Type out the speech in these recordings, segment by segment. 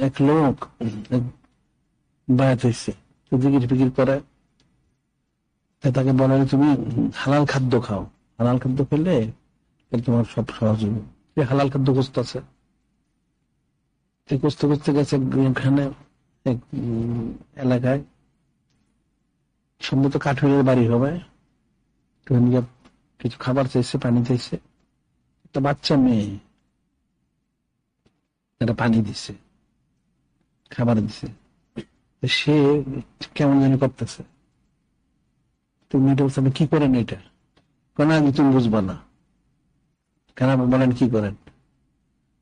এক লোক বায়াত হয়েছে, জিকির ফিকির করে, তাকে বলে তুমি হালাল খাদ্য খাও, হালাল খাদ্য খেলে তোমার সব সহজ হবে। হালাল খাদ্য খুঁজতেছে, খুঁজতে খুঁজতে গেছে ওখানে এক এলাকায়, সম্ভবত কাঠুরের বাড়ি হবে, কিছু খাবার চাইছে, পানি চাইছে। একটা বাচ্চা মেয়ে একটা পানি দিছে, খাবার দিছে, সে কেমন জানি করতেছে। তুমি এটা বলছো কি করেন এটা? কেন আমি তুমি বুঝবা না কেন? বলেন কি করেন?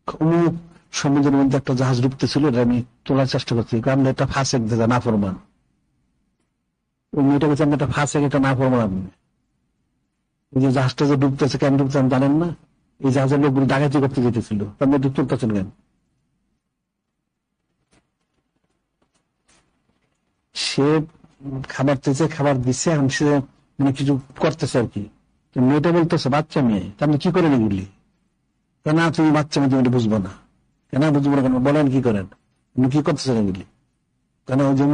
অমুক সমুদ্রের মধ্যে একটা জাহাজ ডুবতেছিল, এটা আমি তোলার চেষ্টা করছি, কারণ এটা ফাঁসেক দেখা না ফরমান। ওই মেয়েটা বলছে আমি একটা ফাঁসেক, এটা না ফরমান। আপনি ওই যে জাহাজটা যে ডুবতেছে, কেন ডুবতেছে জানেন না? এই জাহাজের লোকগুলো ডাকাতি করতে যেতেছিল, তার মধ্যে তুলতেছেন কেন? সে খাবার চেয়েছে, খাবার দিচ্ছে, এখন সে মানে কিছু করতেছে আর কি। মেয়েটা বলতেছে বাচ্চা মেয়ে, আপনি কি করেন এগুলি? কেন তুমি বাচ্চা মেয়ে, তুমি এটা বুঝবো না কেন? বুঝবো না কেন? বলেন কি করেন, আপনি কি করতেছেন এগুলি? কেন? ওই যে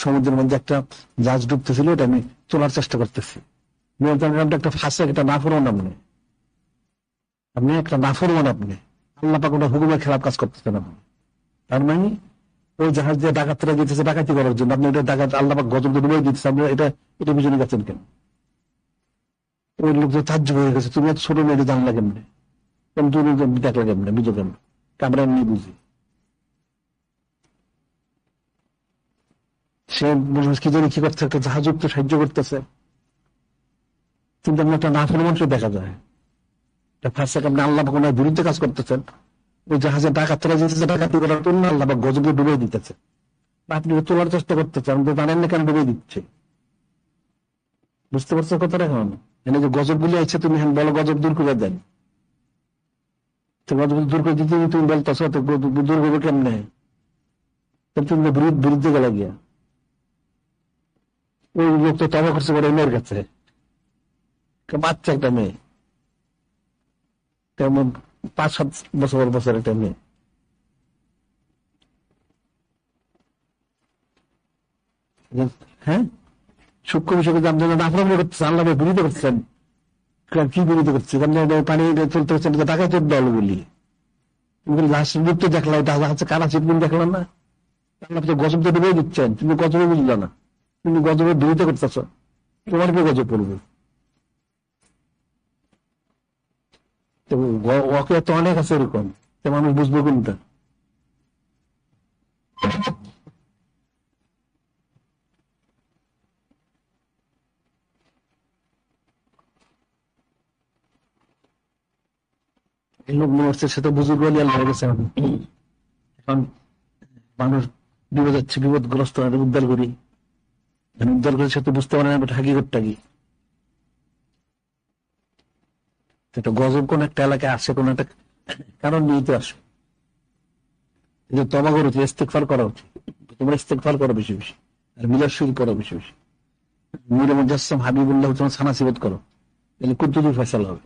সমুদ্রের মধ্যে একটা জাহাজ ডুবতেছিল, এটা আমি তোলার চেষ্টা করতেছি। একটা ফাঁসে, একটা নাফরমান আপনি, আপনি একটা নাফরমান, আপনি আল্লাহ পাক ওটা হুকুমের খেলাফ কাজ করতেছেন আপনি। তার মানে ওই জাহাজ দিয়ে ডাকাতরা যেতেছে ডাকাতি করার জন্য, আপনি এটা ডাকাত আল্লাহ পাক গজব ডুবে দিতেছে, আপনি এটা এটা পিছনে গেছেন কেন? ওই লোক যে তাজ্জব হয়ে গেছে, তুমি এত ছোট মেয়ে জানলা কেমনে, তুমি দেখলা কেমনে, বুঝো কেমন? আমরা এমনি বুঝি। সে কি জানি কি করছে, একটা জাহাজ উঠতে সাহায্য করতেছে, কিন্তু আপনি একটা নাফরমানকে দেখা যায়। আপনি আল্লাহ পাক ওনার বিরুদ্ধে কাজ করতেছেন। ওই জাহাজে ডাকাতরা যেতেছে ডাকাতি করার জন্য, আল্লাহ পাক গজবে ডুবে দিতেছে, আপনি তোলার চেষ্টা করতেছেন, আপনি জানেন না কেন ডুবে দিচ্ছে। বুঝতে পারছো কথাটা? এখন এনে যে গজব গুলি আছে, তুমি বলো গজব দূর করে দেন, গজব দূর করে দিতে তুমি বলতেছো দূর করবে কেমনে? তুমি বিরুদ্ধে গেলে গিয়া ওই লোক তো তবা করছে বলে মেয়ের কাছে, বাচ্চা একটা মেয়ে, তেমন 5-7 বছর একটা মেয়ে। হ্যাঁ, সূক্ষ্ম বিষয়কে জানতে নাফরমানি করতেছে, আল্লাহ বিরোধী করছেন। কি বিরোধী করছে? পানি চলতে হচ্ছে ডাকাতের দলগুলি, লাশটা দেখলাম, কারা চিটগুলি দেখলাম না? আল্লাহ গজব তো ডুবে দিচ্ছেন, তুমি গজবে বুঝলো না, তুমি গজবের বিরোধিতা করতেছ, তোমার কি গজব পড়বে? ওকে তো অনেক আছে এরকম, মানুষ বুঝবো কোনটা? লোক মরছে, সে তো বুজুর্গ হয়ে গেছে। এখন মানুষ বিপদ যাচ্ছে, বিপদগ্রস্ত উদ্ধার করি, উদ্ধার করে সে তো বুঝতে পারে না হাকিগতটা কি। একটা গজব কোন একটা এলাকায় আসে, কোন একটা কারণ নিয়ে তো আসে। তবা করো, ইস্তেগফার করা উচিত, তোমরা ইস্তেগফার করো বেশি বেশি, আর মিলাদ শরীফ করো বেশি বেশি, মীর মুজাসসাম হাবিবুল্লাহ তোমার সানাসিবত করো, তাহলে কুদ্দুসের ফয়সালা হবে।